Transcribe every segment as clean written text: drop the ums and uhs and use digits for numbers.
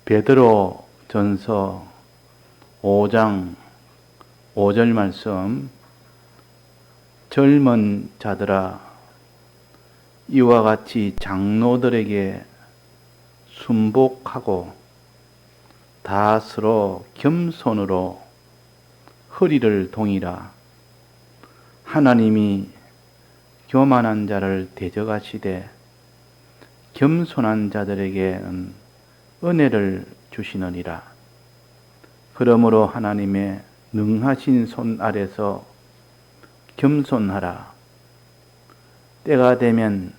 베드로 전서 5장 5절 말씀. 젊은 자들아, 이와 같이 장로들에게 순복하고 다 서로 겸손으로 허리를 동이라. 하나님이 교만한 자를 대적하시되 겸손한 자들에게는 은혜를 주시느니라. 그러므로 하나님의 능하신 손 아래서 겸손하라. 때가 되면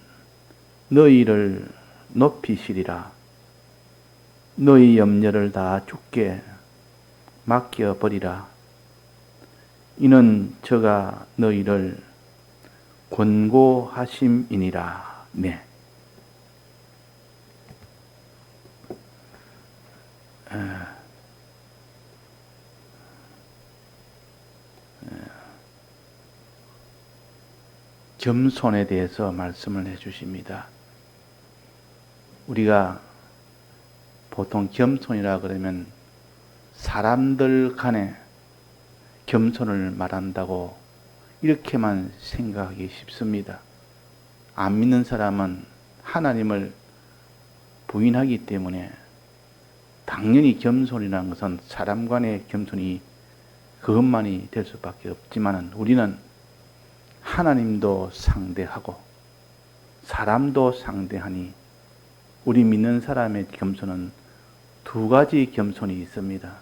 너희를 높이시리라. 너희 염려를 다 주께 맡겨버리라. 이는 저가 너희를 권고하심이니라. 네. 겸손에 대해서 말씀을 해주십니다. 우리가 보통 겸손이라 그러면 사람들 간에 겸손을 말한다고 이렇게만 생각하기 쉽습니다. 안 믿는 사람은 하나님을 부인하기 때문에 당연히 겸손이라는 것은 사람 간의 겸손이 그것만이 될 수밖에 없지만 우리는 하나님도 상대하고 사람도 상대하니 우리 믿는 사람의 겸손은 두 가지 겸손이 있습니다.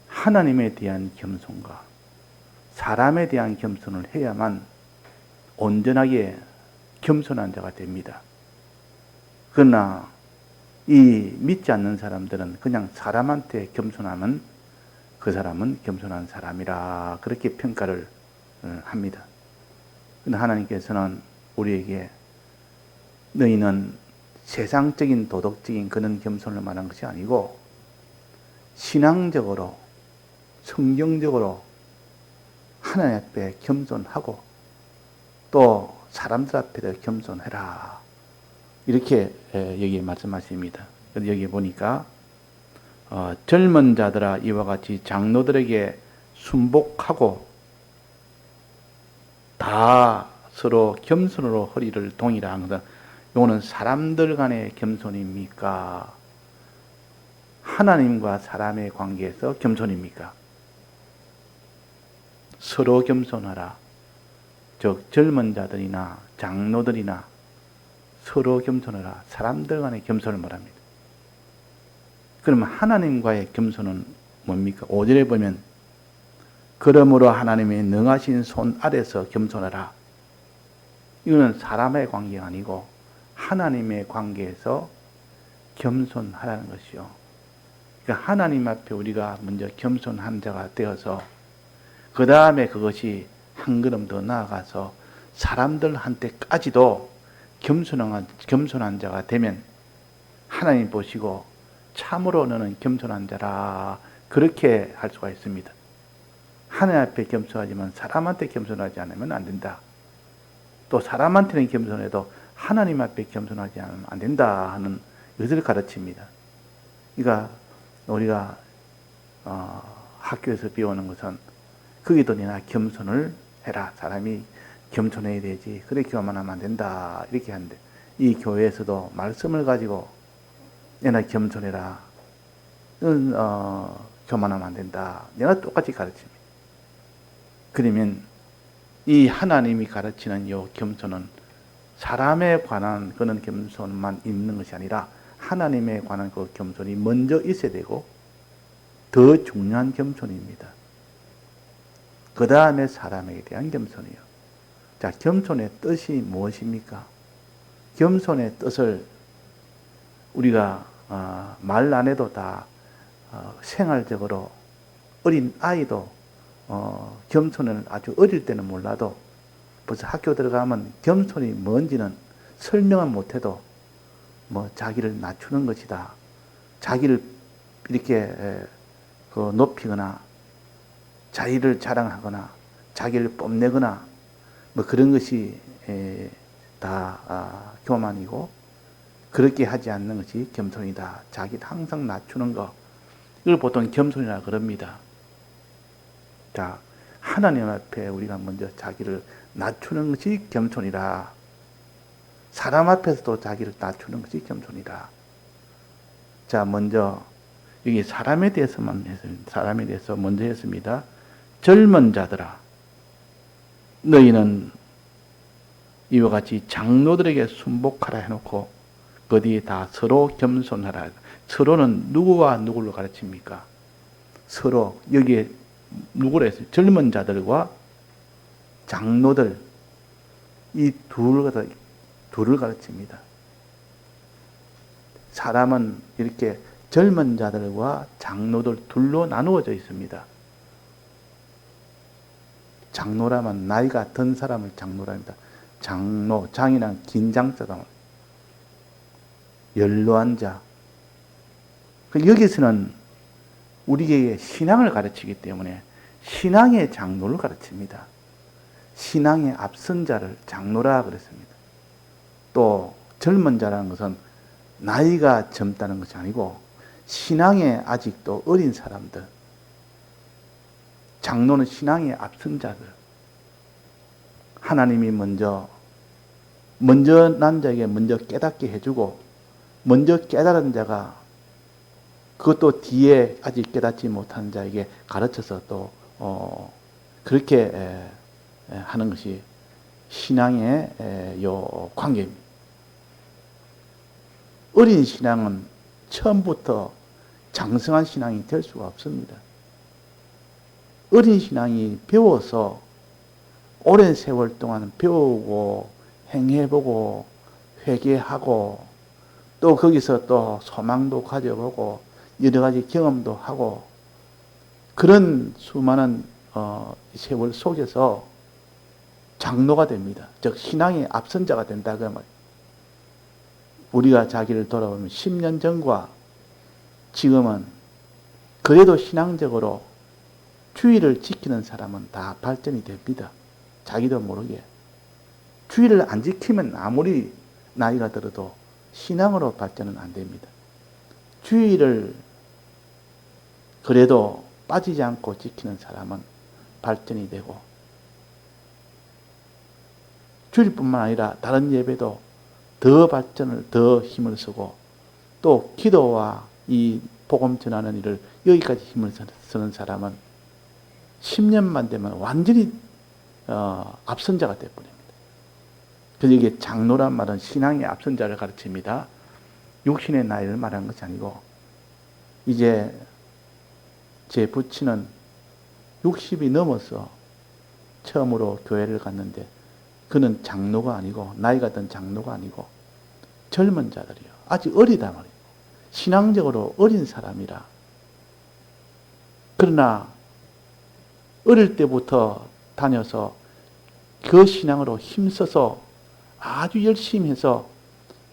하나님에 대한 겸손과 사람에 대한 겸손을 해야만 온전하게 겸손한 자가 됩니다. 그러나 이 믿지 않는 사람들은 그냥 사람한테 겸손하면 그 사람은 겸손한 사람이라 그렇게 평가를 합니다. 그런데 하나님께서는 우리에게 너희는 세상적인 도덕적인 그런 겸손을 말한 것이 아니고 신앙적으로 성경적으로 하나님 앞에 겸손하고 또 사람들 앞에도 겸손해라. 이렇게 여기 말씀하십니다. 여기 보니까 젊은 자들아 이와 같이 장로들에게 순복하고 다 서로 겸손으로 허리를 동이라 하는 것은 이거는 사람들 간의 겸손입니까? 하나님과 사람의 관계에서 겸손입니까? 서로 겸손하라. 즉 젊은 자들이나 장로들이나 서로 겸손하라. 사람들 간의 겸손을 말합니다. 그러면 하나님과의 겸손은 뭡니까? 5절에 보면 그러므로 하나님의 능하신 손 아래서 겸손하라. 이거는 사람의 관계가 아니고 하나님의 관계에서 겸손하라는 것이요. 그러니까 하나님 앞에 우리가 먼저 겸손한 자가 되어서 그 다음에 그것이 한 걸음 더 나아가서 사람들한테까지도 겸손한 자가 되면 하나님 보시고 참으로 너는 겸손한 자라 그렇게 할 수가 있습니다. 하나님 앞에 겸손하지만 사람한테 겸손하지 않으면 안 된다. 또 사람한테는 겸손해도 하나님 앞에 겸손하지 않으면 안 된다 하는 것을 가르칩니다. 그러니까 우리가 학교에서 배우는 것은 거기도 내나 겸손을 해라. 사람이 겸손해야 되지. 그래 교만하면 안 된다. 이렇게 하는데 이 교회에서도 말씀을 가지고 내나 겸손해라. 교만하면 안 된다. 내가 똑같이 가르칩니다. 그러면 이 하나님이 가르치는 이 겸손은 사람에 관한 그런 겸손만 있는 것이 아니라 하나님에 관한 그 겸손이 먼저 있어야 되고 더 중요한 겸손입니다. 그 다음에 사람에 대한 겸손이요. 자, 겸손의 뜻이 무엇입니까? 겸손의 뜻을 우리가 말 안 해도 다 생활적으로 어린 아이도 겸손을 아주 어릴 때는 몰라도 벌써 학교 들어가면 겸손이 뭔지는 설명은 못해도 뭐 자기를 낮추는 것이다. 자기를 이렇게 높이거나 자기를 자랑하거나 자기를 뽐내거나 뭐 그런 것이 다 교만이고 그렇게 하지 않는 것이 겸손이다. 자기를 항상 낮추는 것. 이걸 보통 겸손이라 그럽니다. 자, 하나님 앞에 우리가 먼저 자기를 낮추는 것이 겸손이라. 사람 앞에서도 자기를 낮추는 것이 겸손이라. 자, 먼저 여기 사람에 대해서만 했습니다. 사람에 대해서 먼저 했습니다. 젊은 자들아, 너희는 이와 같이 장로들에게 순복하라 해놓고 그 뒤에 다 서로 겸손하라. 서로는 누구와 누구를 가르칩니까? 서로 여기에 누구를 했어요? 젊은 자들과 장로들, 이 둘을 가르칩니다. 사람은 이렇게 젊은 자들과 장로들 둘로 나누어져 있습니다. 장로라면 나이가 든 사람을 장로랍니다. 장로, 장이란 긴장자다. 연로한 자. 여기서는 우리에게 신앙을 가르치기 때문에 신앙의 장로를 가르칩니다. 신앙의 앞선 자를 장로라 그랬습니다. 또 젊은 자라는 것은 나이가 젊다는 것이 아니고 신앙에 아직도 어린 사람들. 장로는 신앙의 앞선 자들. 하나님이 먼저 난 자에게 먼저 깨닫게 해주고 먼저 깨달은 자가 그것도 뒤에 아직 깨닫지 못한 자에게 가르쳐서 또 그렇게 하는 것이 신앙의 요 관계입니다. 어린 신앙은 처음부터 장성한 신앙이 될 수가 없습니다. 어린 신앙이 배워서 오랜 세월 동안 배우고 행해보고 회개하고 또 거기서 또 소망도 가져보고 여러 가지 경험도 하고 그런 수많은 세월 속에서 장로가 됩니다. 즉 신앙의 앞선자가 된다 그 말. 우리가 자기를 돌아보면 10년 전과 지금은 그래도 신앙적으로 주의를 지키는 사람은 다 발전이 됩니다. 자기도 모르게. 주의를 안 지키면 아무리 나이가 들어도 신앙으로 발전은 안 됩니다. 주의를 그래도 빠지지 않고 지키는 사람은 발전이 되고 주일뿐만 아니라 다른 예배도 더 발전을 더 힘을 쓰고 또 기도와 이 복음 전하는 일을 여기까지 힘을 쓰는 사람은 10년만 되면 완전히 앞선자가 되어버립니다. 그래서 이게 장로란 말은 신앙의 앞선자를 가르칩니다. 육신의 나이를 말하는 것이 아니고 이제 제 부친은 60이 넘어서 처음으로 교회를 갔는데 그는 장로가 아니고 나이가 든 장로가 아니고 젊은 자들이요. 아직 어리다 말이에요. 신앙적으로 어린 사람이라. 그러나 어릴 때부터 다녀서 그 신앙으로 힘써서 아주 열심히 해서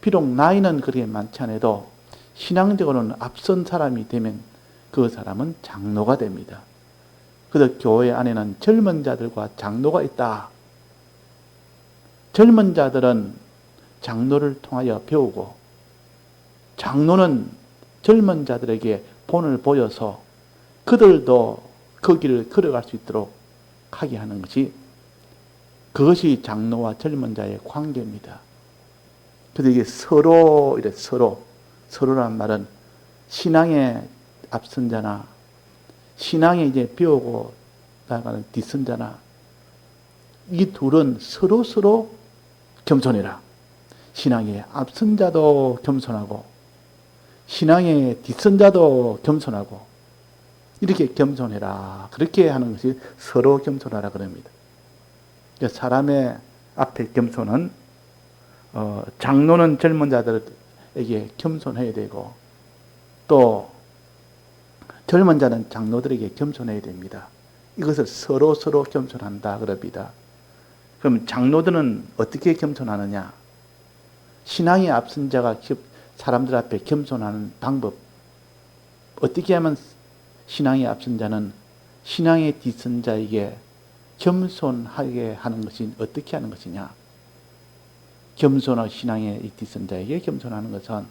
비록 나이는 그렇게 많지 않아도 신앙적으로는 앞선 사람이 되면 그 사람은 장로가 됩니다. 그래서 교회 안에는 젊은 자들과 장로가 있다. 젊은 자들은 장로를 통하여 배우고 장로는 젊은 자들에게 본을 보여서 그들도 그 길을 걸어갈 수 있도록 하게 하는 것이 그것이 장로와 젊은 자의 관계입니다. 그래서 이게 서로란 말은 신앙의 앞선자나 신앙에 이제 배우고 나가는 뒷선자나 이 둘은 서로 겸손해라. 신앙의 앞선자도 겸손하고 신앙의 뒷선자도 겸손하고 이렇게 겸손해라. 그렇게 하는 것이 서로 겸손하라 그럽니다. 사람의 앞에 겸손은 장로는 젊은 자들에게 겸손해야 되고 또 젊은 자는 장로들에게 겸손해야 됩니다. 이것을 서로 겸손한다 그럽니다. 그럼 장로들은 어떻게 겸손하느냐? 신앙의 앞선 자가 사람들 앞에 겸손하는 방법. 어떻게 하면 신앙의 앞선 자는 신앙의 뒷선 자에게 겸손하게 하는 것이 어떻게 하는 것이냐? 겸손한 신앙의 뒤선 자에게 겸손하는 것은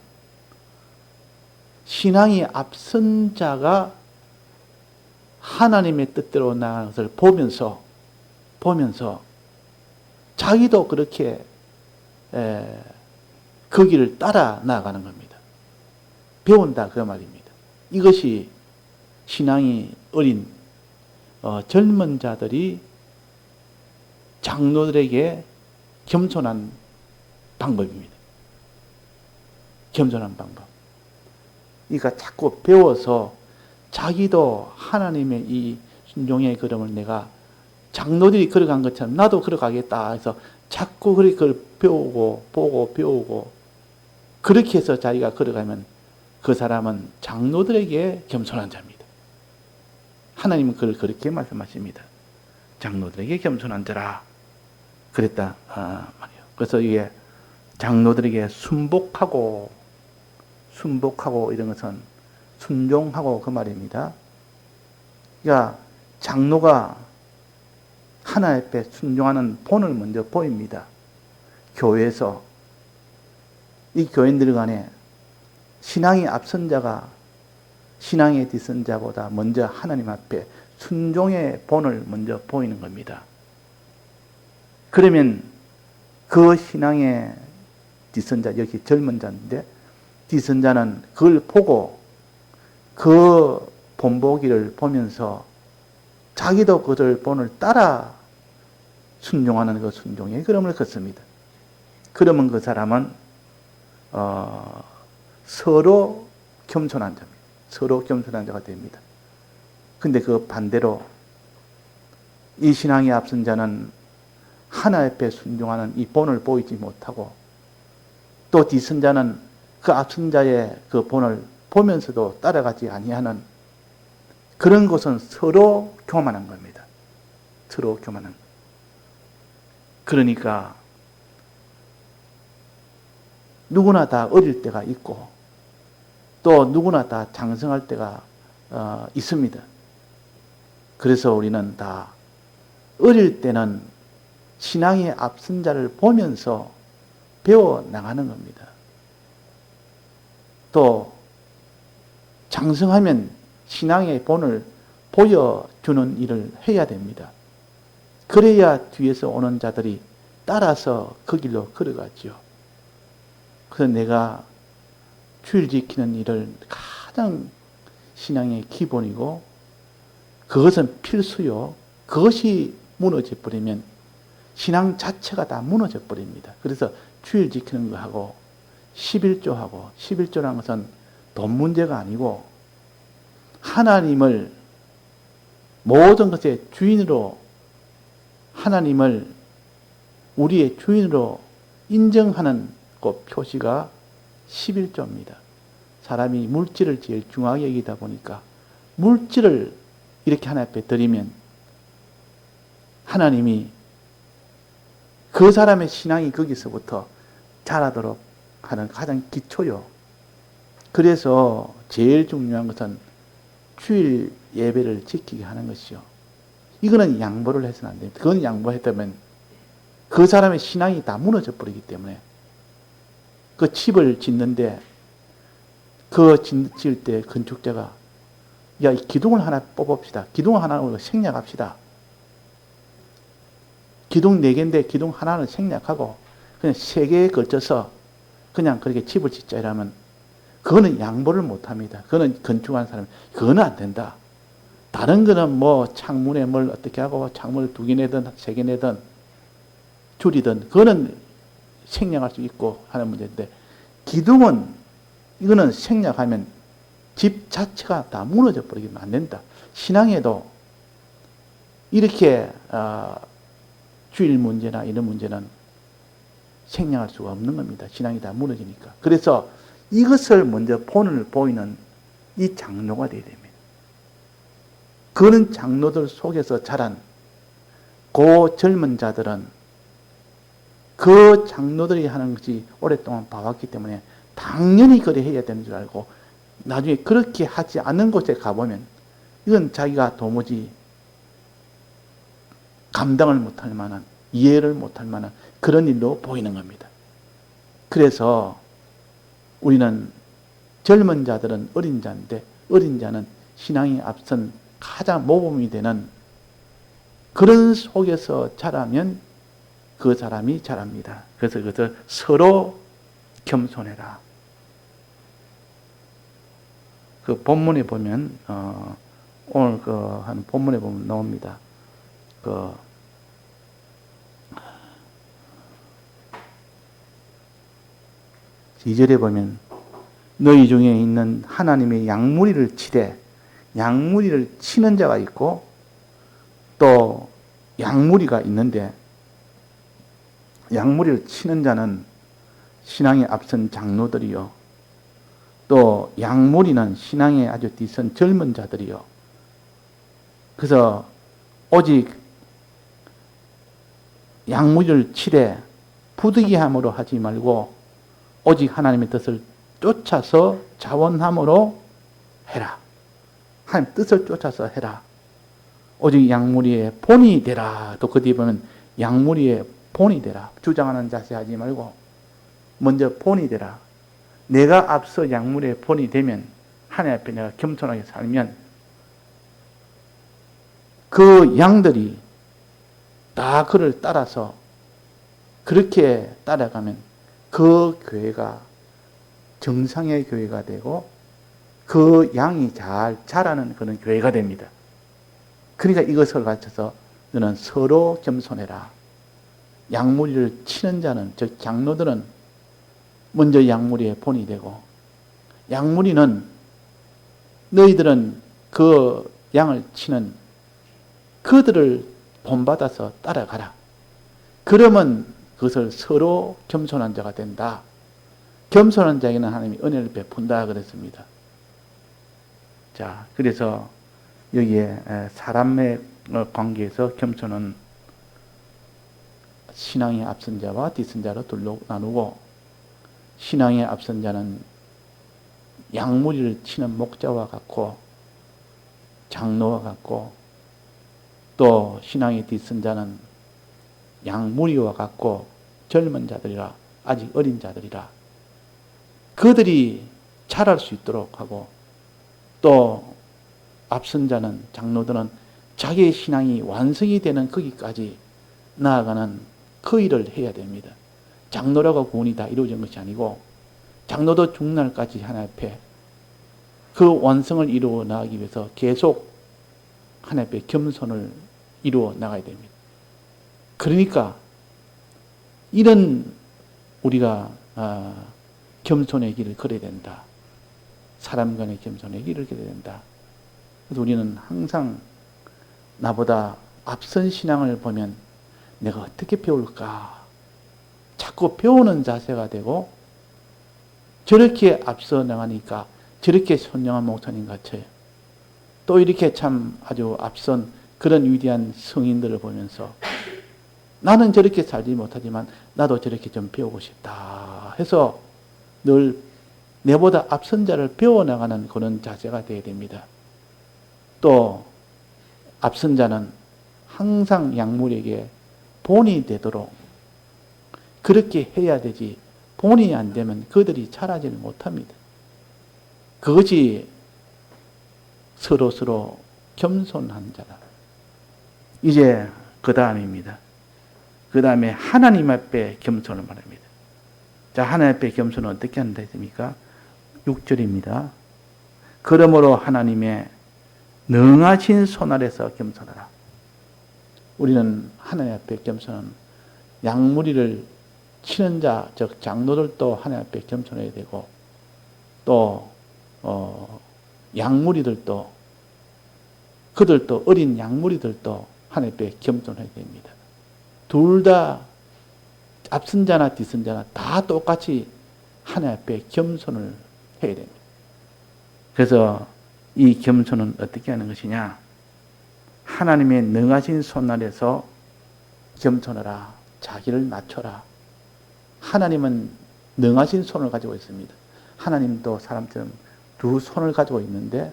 신앙이 앞선 자가 하나님의 뜻대로 나아가는 것을 보면서 자기도 그렇게 그 길을 따라 나아가는 겁니다. 배운다 그 말입니다. 이것이 신앙이 어린 젊은 자들이 장로들에게 겸손한 방법입니다. 겸손한 방법. 그러니까 자꾸 배워서 자기도 하나님의 이 순종의 걸음을 내가 장로들이 걸어간 것처럼 나도 걸어가겠다 해서 자꾸 그걸 배우고 보고 배우고 그렇게 해서 자기가 걸어가면 그 사람은 장로들에게 겸손한 자입니다. 하나님은 그걸 그렇게 말씀하십니다. 장로들에게 겸손한 자라 그랬다 말이에요. 그래서 이게 장로들에게 순복하고 이런 것은 순종하고 그 말입니다. 그러니까 장로가 하나님 앞에 순종하는 본을 먼저 보입니다. 교회에서 이 교인들 간에 신앙이 앞선 자가 신앙의 뒤선 자보다 먼저 하나님 앞에 순종의 본을 먼저 보이는 겁니다. 그러면 그 신앙의 뒤선 자, 여기 젊은 자인데 뒤선 자는 그걸 보고 그 본보기를 보면서 자기도 그들 본을 따라 순종하는 그 순종의 걸음을 걷습니다. 그러면 그 사람은 서로 겸손한 자입니다. 서로 겸손한 자가 됩니다. 근데 그 반대로 이 신앙이 앞선 자는 하나 앞에 순종하는 이 본을 보이지 못하고 또 뒤선 자는 그 앞선 자의 그 본을 보면서도 따라가지 아니하는 그런 것은 서로 교만한 겁니다. 서로 교만한. 그러니까 누구나 다 어릴 때가 있고 또 누구나 다 장성할 때가 있습니다. 그래서 우리는 다 어릴 때는 신앙의 앞선 자를 보면서 배워 나가는 겁니다. 또 장성하면 신앙의 본을 보여주는 일을 해야 됩니다. 그래야 뒤에서 오는 자들이 따라서 그 길로 걸어가죠. 그래서 내가 주일 지키는 일을 가장 신앙의 기본이고 그것은 필수요. 그것이 무너져 버리면 신앙 자체가 다 무너져 버립니다. 그래서 주일 지키는 거 하고 11조하고 11조라는 것은 돈 문제가 아니고 하나님을 모든 것의 주인으로 하나님을 우리의 주인으로 인정하는 그 표시가 11조입니다. 사람이 물질을 제일 중요하게 여기다 보니까 물질을 이렇게 하나님 앞에 드리면 하나님이 그 사람의 신앙이 거기서부터 자라도록 하는 가장 기초요. 그래서 제일 중요한 것은 주일 예배를 지키게 하는 것이요. 이거는 양보를 해서는 안 됩니다. 그건 양보했다면 그 사람의 신앙이 다 무너져 버리기 때문에 그 집을 짓는데 그 지을 때 건축자가 야, 기둥을 하나 뽑읍시다. 기둥을 하나 생략합시다. 기둥 4개인데 기둥 하나는 생략하고 그냥 3개에 걸쳐서 그냥 그렇게 집을 짓자 이러면 그거는 양보를 못합니다. 그거는 건축한 사람 그거는 안 된다. 다른 거는 뭐 창문에 뭘 어떻게 하고 창문을 2개 내든 3개 내든 줄이든 그거는 생략할 수 있고 하는 문제인데 기둥은 이거는 생략하면 집 자체가 다 무너져 버리면 안 된다. 신앙에도 이렇게 주일 문제나 이런 문제는 생략할 수가 없는 겁니다. 신앙이 다 무너지니까. 그래서 이것을 먼저 본을 보이는 이 장로가 되어야 됩니다. 그런 장로들 속에서 자란 그 젊은 자들은 그 장로들이 하는 것이 오랫동안 봐왔기 때문에 당연히 그래 해야 되는 줄 알고 나중에 그렇게 하지 않는 곳에 가보면 이건 자기가 도무지 감당을 못할 만한 이해를 못할 만한 그런 일로 보이는 겁니다. 그래서 우리는 젊은 자들은 어린 자인데 어린 자는 신앙이 앞선 가장 모범이 되는 그런 속에서 자라면 그 사람이 자랍니다. 그래서 서로 겸손해라. 그 본문에 보면 오늘 한 본문에 보면 나옵니다. 2절에 보면 너희 중에 있는 하나님의 양무리를 치되 양무리를 치는 자가 있고 또 양무리가 있는데 양무리를 치는 자는 신앙에 앞선 장로들이요 또 양무리는 신앙에 아주 뒤선 젊은 자들이요 그래서 오직 양무리를 치되 부득이함으로 하지 말고 오직 하나님의 뜻을 쫓아서 자원함으로 해라. 하나님 뜻을 쫓아서 해라. 오직 양무리의 본이 되라. 또 그 뒤에 보면 양무리의 본이 되라. 주장하는 자세 하지 말고 먼저 본이 되라. 내가 앞서 양무리의 본이 되면 하나님 앞에 내가 겸손하게 살면 그 양들이 다 그를 따라서 그렇게 따라가면 그 교회가 정상의 교회가 되고 그 양이 잘 자라는 그런 교회가 됩니다. 그러니까 이것을 가르쳐서 너는 서로 겸손해라. 양무리를 치는 자는 즉 장로들은 먼저 양무리의 본이 되고 양무리는 너희들은 그 양을 치는 그들을 본받아서 따라가라. 그러면 그것을 서로 겸손한 자가 된다. 겸손한 자에게는 하나님이 은혜를 베푼다 그랬습니다. 자, 그래서 여기에 사람의 관계에서 겸손은 신앙에 앞선 자와 뒤선 자로 둘로 나누고 신앙에 앞선 자는 양무리를 치는 목자와 같고 장로와 같고 또 신앙에 뒤선 자는 양무리와 같고 젊은 자들이라 아직 어린 자들이라 그들이 자랄 수 있도록 하고 또 앞선 자는 장로들은 자기의 신앙이 완성이 되는 거기까지 나아가는 그 일을 해야 됩니다. 장로라고 구원이 다 이루어진 것이 아니고 장로도 죽날까지 하나님 앞에 그 완성을 이루어 나가기 위해서 계속 하나님 앞에 겸손을 이루어 나가야 됩니다. 그러니까 이런 우리가 겸손의 길을 걸어야 된다. 사람 간의 겸손의 길을 걸어야 된다. 그래서 우리는 항상 나보다 앞선 신앙을 보면 내가 어떻게 배울까? 자꾸 배우는 자세가 되고 저렇게 앞서 나가니까 저렇게 선량한 목사님 같아요. 또 이렇게 참 아주 앞선 그런 위대한 성인들을 보면서 나는 저렇게 살지 못하지만 나도 저렇게 좀 배우고 싶다 해서 늘 내보다 앞선 자를 배워나가는 그런 자세가 되어야 됩니다. 또 앞선 자는 항상 양물에게 본이 되도록 그렇게 해야 되지 본이 안 되면 그들이 자라지를 못합니다. 그것이 서로 겸손한 자다. 이제 그 다음입니다. 그 다음에 하나님 앞에 겸손을 말합니다. 자, 하나님 앞에 겸손은 어떻게 한다 했습니까? 6절입니다. 그러므로 하나님의 능하신 손 아래서 겸손하라. 우리는 하나님 앞에 겸손은 양무리를 치는 자, 즉 장로들도 하나님 앞에 겸손해야 되고 또 양무리들도 그들도 어린 양무리들도 하나님 앞에 겸손해야 됩니다. 둘 다 앞선 자나 뒤선 자나 다 똑같이 하나님 앞에 겸손을 해야 됩니다. 그래서 이 겸손은 어떻게 하는 것이냐? 하나님의 능하신 손 아래서 겸손하라. 자기를 낮춰라. 하나님은 능하신 손을 가지고 있습니다. 하나님도 사람처럼 두 손을 가지고 있는데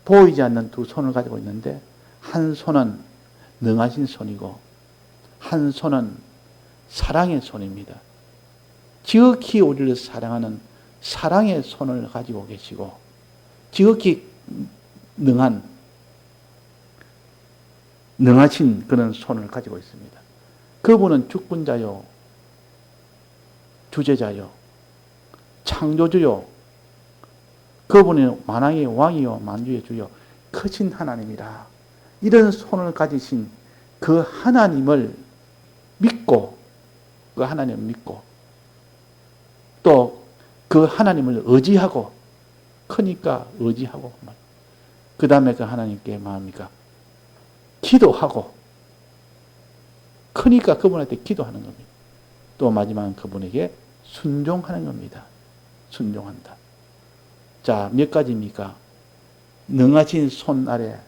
보이지 않는 두 손을 가지고 있는데 한 손은 능하신 손이고 한 손은 사랑의 손입니다. 지극히 우리를 사랑하는 사랑의 손을 가지고 계시고 지극히 능하신 그런 손을 가지고 있습니다. 그분은 주권자요, 주제자요, 창조주요, 그분은 만왕의 왕이요, 만주의 주요, 크신 하나님이라. 이런 손을 가지신 그 하나님을 믿고, 또 그 하나님을 의지하고, 크니까 의지하고, 그 다음에 그 하나님께 마음이니까 기도하고, 크니까 그분한테 기도하는 겁니다. 또 마지막은 그분에게 순종하는 겁니다. 순종한다. 자, 몇 가지입니까? 능하신 손 아래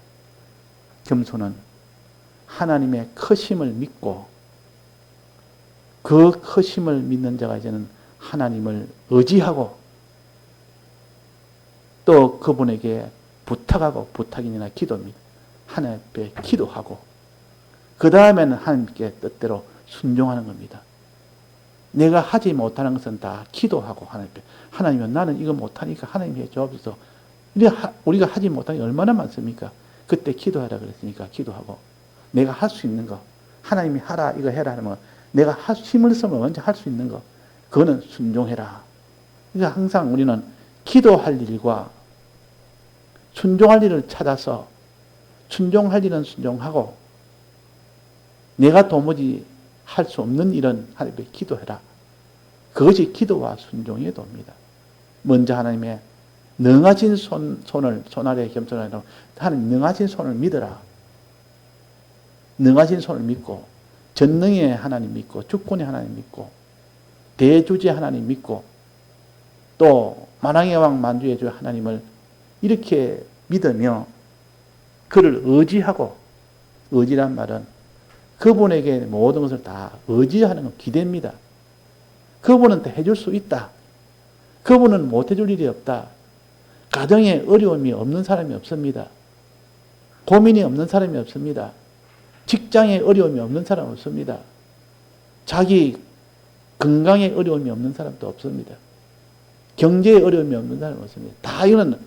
겸손은 하나님의 크심을 믿고 그 크심을 믿는 자가 이제는 하나님을 의지하고 또 그분에게 부탁하고 부탁이나 기도입니다. 하나님 앞에 기도하고 그 다음에는 하나님께 뜻대로 순종하는 겁니다. 내가 하지 못하는 것은 다 기도하고 하나님 앞에 하나님은 나는 이거 못하니까 하나님 해주옵소서. 우리가 하지 못하는 게 얼마나 많습니까? 그때 기도하라 그랬으니까 기도하고 내가 할 수 있는 거 하나님이 하라 이거 해라 하면 내가 힘을 쓰면 먼저 할 수 있는 거 그거는 순종해라. 그러니까 항상 우리는 기도할 일과 순종할 일을 찾아서 순종할 일은 순종하고 내가 도무지 할 수 없는 일은 하나님께 기도해라. 그것이 기도와 순종의 도입니다. 먼저 하나님의 능하신 손 아래 겸손하라. 하나님 능하신 손을 믿어라. 능하신 손을 믿고 전능의 하나님 믿고 주권의 하나님 믿고 대주제 하나님 믿고 또 만왕의 왕 만주의 주 하나님을 이렇게 믿으며 그를 의지하고 의지란 말은 그분에게 모든 것을 다 의지하는 건 기대입니다. 그분은 다 해줄 수 있다. 그분은 못 해줄 일이 없다. 가정에 어려움이 없는 사람이 없습니다. 고민이 없는 사람이 없습니다. 직장에 어려움이 없는 사람 없습니다. 자기 건강에 어려움이 없는 사람도 없습니다. 경제에 어려움이 없는 사람이 없습니다. 다 이거는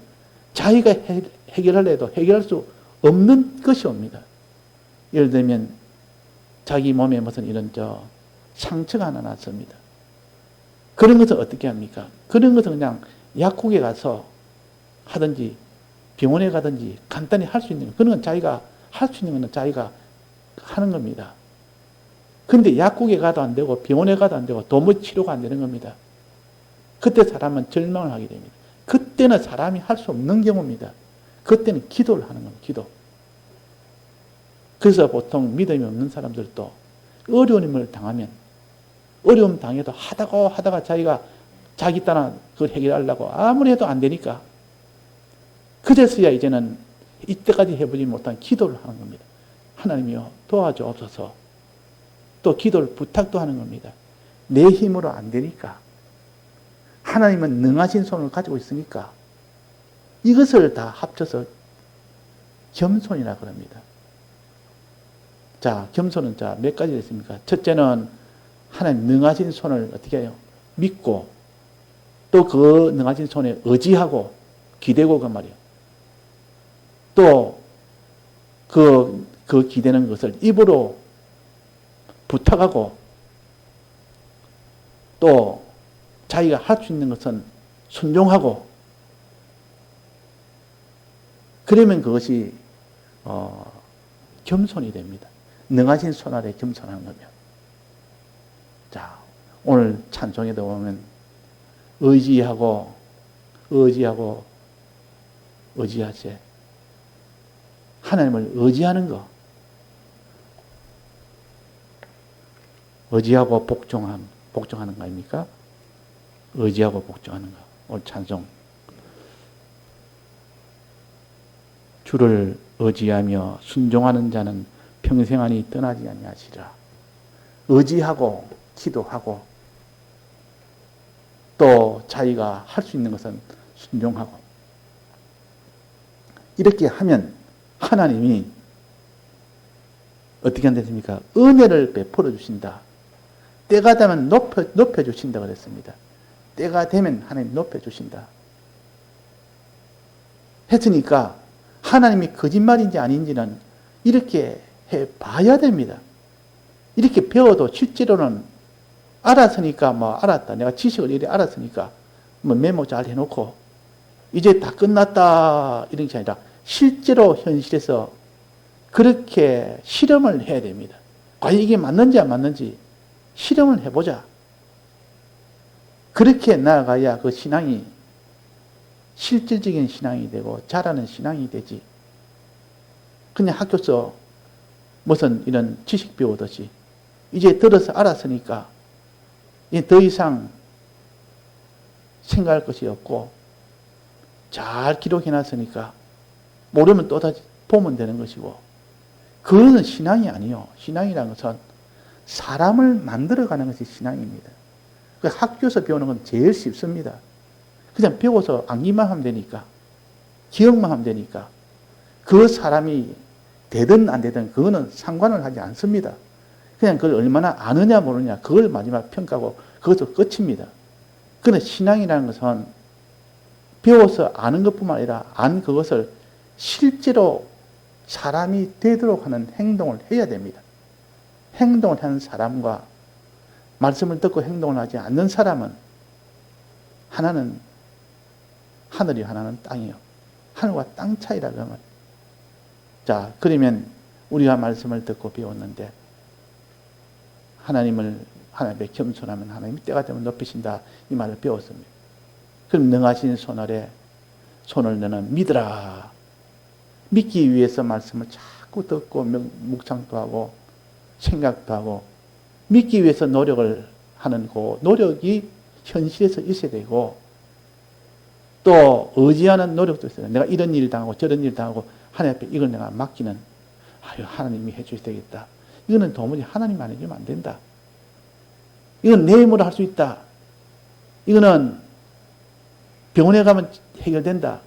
자기가 해결하려 해도 해결할 수 없는 것이 옵니다. 예를 들면 자기 몸에 무슨 이런 상처가 하나 났습니다. 그런 것을 어떻게 합니까? 그런 것은 그냥 약국에 가서 하든지 병원에 가든지 간단히 할 수 있는 거. 그런 건 자기가 할 수 있는 건 자기가 하는 겁니다. 그런데 약국에 가도 안 되고 병원에 가도 안 되고 도무지 치료가 안 되는 겁니다. 그때 사람은 절망을 하게 됩니다. 그때는 사람이 할 수 없는 경우입니다. 그때는 기도를 하는 겁니다. 기도. 그래서 보통 믿음이 없는 사람들도 어려움을 당하면 어려움 당해도 하다가 자기가 자기 따라 그걸 해결하려고 아무리 해도 안 되니까 그제서야 이제는 이때까지 해보지 못한 기도를 하는 겁니다. 하나님이여 도와주옵소서. 또 기도를 부탁도 하는 겁니다. 내 힘으로 안 되니까 하나님은 능하신 손을 가지고 있으니까 이것을 다 합쳐서 겸손이라 그럽니다. 자, 겸손은 몇 가지 있습니까? 첫째는 하나님 능하신 손을 어떻게 해요? 믿고 또 그 능하신 손에 의지하고 기대고 그 말이에요. 또 그 기대는 것을 입으로 부탁하고 또 자기가 할 수 있는 것은 순종하고 그러면 그것이 겸손이 됩니다. 능하신 손 아래 겸손한 거면. 자, 오늘 찬송에도 보면 의지하세. 하나님을 의지하는 거. 의지하고 복종하는 거 아닙니까? 의지하고 복종하는 거. 오늘 찬송. 주를 의지하며 순종하는 자는 평생 안이 떠나지 아니하시리라. 의지하고 기도하고 또 자기가 할 수 있는 것은 순종하고 이렇게 하면 하나님이 어떻게 한다습니까? 은혜를 베풀어 주신다. 때가 되면 높여주신다 그랬습니다. 때가 되면 하나님 높여주신다. 했으니까 하나님이 거짓말인지 아닌지는 이렇게 해봐야 됩니다. 이렇게 배워도 실제로는 알았으니까 뭐 알았다. 내가 지식을 이렇게 알았으니까 뭐 메모 잘 해놓고 이제 다 끝났다 이런 게 아니라 실제로 현실에서 그렇게 실험을 해야 됩니다. 과연 이게 맞는지 안 맞는지 실험을 해보자. 그렇게 나아가야 그 신앙이 실질적인 신앙이 되고 자라는 신앙이 되지. 그냥 학교에서 무슨 이런 지식 배우듯이 이제 들어서 알았으니까 이제 더 이상 생각할 것이 없고 잘 기록해놨으니까 모르면 또다시 보면 되는 것이고, 그것은 신앙이 아니요. 신앙이라는 것은 사람을 만들어가는 것이 신앙입니다. 학교에서 배우는 건 제일 쉽습니다. 그냥 배워서 암기만 하면 되니까, 기억만 하면 되니까, 그 사람이 되든 안 되든 그거는 상관을 하지 않습니다. 그냥 그걸 얼마나 아느냐 모르냐 그걸 마지막 평가하고 그것도 끝입니다. 그런데 신앙이라는 것은 배워서 아는 것뿐만 아니라 안 그것을 실제로 사람이 되도록 하는 행동을 해야 됩니다. 행동을 하는 사람과 말씀을 듣고 행동을 하지 않는 사람은 하나는 하늘이 하나는 땅이요. 하늘과 땅 차이라고 하면. 자, 그러면 우리가 말씀을 듣고 배웠는데 하나님 앞에 겸손하면 하나님이 때가 되면 높이신다 이 말을 배웠습니다. 그럼 능하신 손 아래 손을 너는 믿으라. 믿기 위해서 말씀을 자꾸 듣고 묵상도 하고 생각도 하고 믿기 위해서 노력을 하는 그 노력이 현실에서 있어야 되고 또 의지하는 노력도 있어요. 내가 이런 일 당하고 저런 일 당하고 하나님 앞에 이걸 내가 맡기는 하나님이 해주셔야 되겠다. 이거는 도무지 하나님 안 해주면 안 된다. 이건 내 힘으로 할 수 있다. 이거는 병원에 가면 해결된다.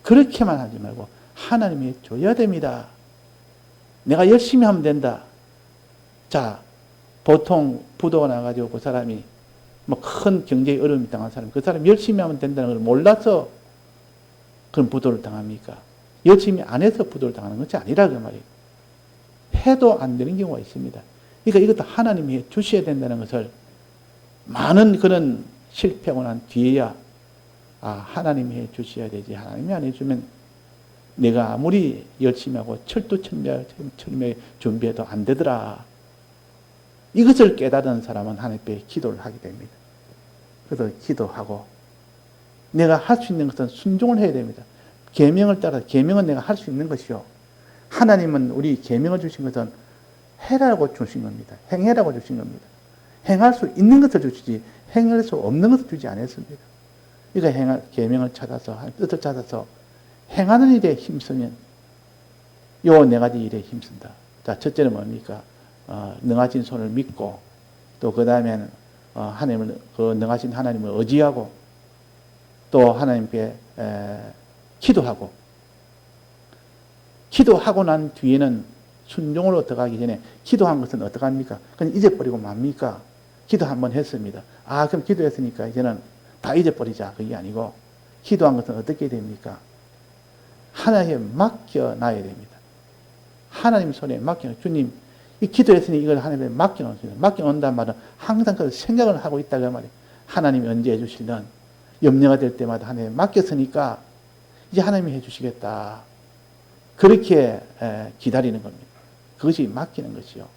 그렇게만 하지 말고 하나님이 줘야 됩니다. 내가 열심히 하면 된다. 자, 보통 부도가 나가지고 그 사람이 뭐 큰 경제의 어려움이 당한 사람, 그 사람이 열심히 하면 된다는 걸 몰라서 그런 부도를 당합니까? 열심히 안 해서 부도를 당하는 것이 아니라 그 말이에요. 해도 안 되는 경우가 있습니다. 그러니까 이것도 하나님이 주셔야 된다는 것을 많은 그런 실패하고 난 뒤에야 하나님이 해 주셔야 되지. 하나님이 안 해주면 내가 아무리 열심히 하고 철두철미하게 준비해도 안 되더라. 이것을 깨달은 사람은 하나님 앞에 기도를 하게 됩니다. 그래서 기도하고 내가 할 수 있는 것은 순종을 해야 됩니다. 계명을 따라 계명은 내가 할 수 있는 것이요. 하나님은 우리 계명을 주신 것은 해라고 주신 겁니다. 행해라고 주신 겁니다. 행할 수 있는 것을 주시지 행할 수 없는 것을 주지 않았습니다. 그러니까 계명을 찾아서 뜻을 찾아서 행하는 일에 힘쓰면 요 네 가지 일에 힘쓴다. 자, 첫째는 뭡니까? 능하신 손을 믿고 또 그 다음에는 하나님을 그 능하신 하나님을 의지하고 또 하나님께 기도하고 난 뒤에는 순종으로 들어가기 전에 기도한 것은 어떡합니까? 그냥 잊어버리고 맙니까? 기도 한번 했습니다. 그럼 기도했으니까 이제는 다 잊어버리자. 그게 아니고 기도한 것은 어떻게 됩니까? 하나님에 맡겨놔야 됩니다. 하나님 손에 맡겨놔. 주님, 이 기도했으니 이걸 하나님에 맡겨놓습니다. 맡겨놓는다는 말은 항상 그 생각을 하고 있다고 말이에요. 하나님이 언제 해주실는 염려가 될 때마다 하나님에 맡겼으니까 이제 하나님이 해주시겠다. 그렇게 기다리는 겁니다. 그것이 맡기는 것이요.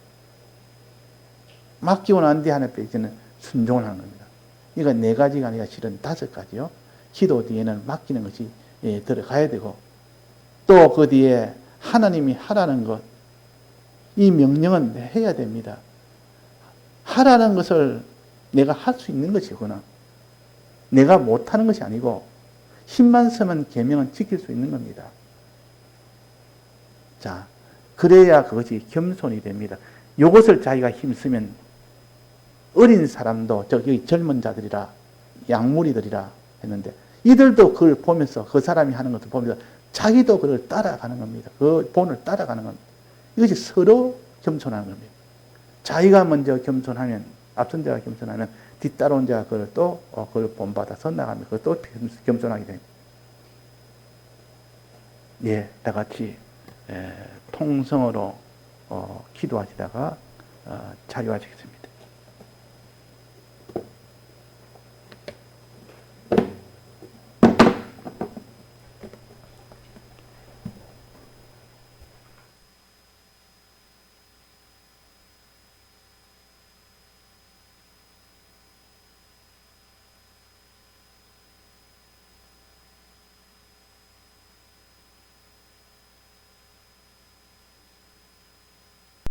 맡기고 난 뒤에 하나님 앞에 이제는 순종을 하는 겁니다. 그러니까 네 가지가 아니라 실은 5가지요. 기도 뒤에는 맡기는 것이 들어가야 되고 또 그 뒤에 하나님이 하라는 것, 이 명령은 해야 됩니다. 하라는 것을 내가 할 수 있는 것이구나. 내가 못하는 것이 아니고 힘만 쓰면 계명은 지킬 수 있는 겁니다. 자, 그래야 그것이 겸손이 됩니다. 이것을 자기가 힘쓰면 어린 사람도 저기 젊은 자들이라 약물이들이라 했는데 이들도 그걸 보면서 그 사람이 하는 것을 보면서 자기도 그걸 따라가는 겁니다. 그 본을 따라가는 겁니다. 이것이 서로 겸손하는 겁니다. 자기가 먼저 겸손하면 앞선 자가 겸손하면 뒤따라온 자가 그걸 또 그걸 본받아서 나가면 그걸 또 겸손하게 됩니다. 예, 다 같이 통성으로 기도하시다가 자유하시겠습니다.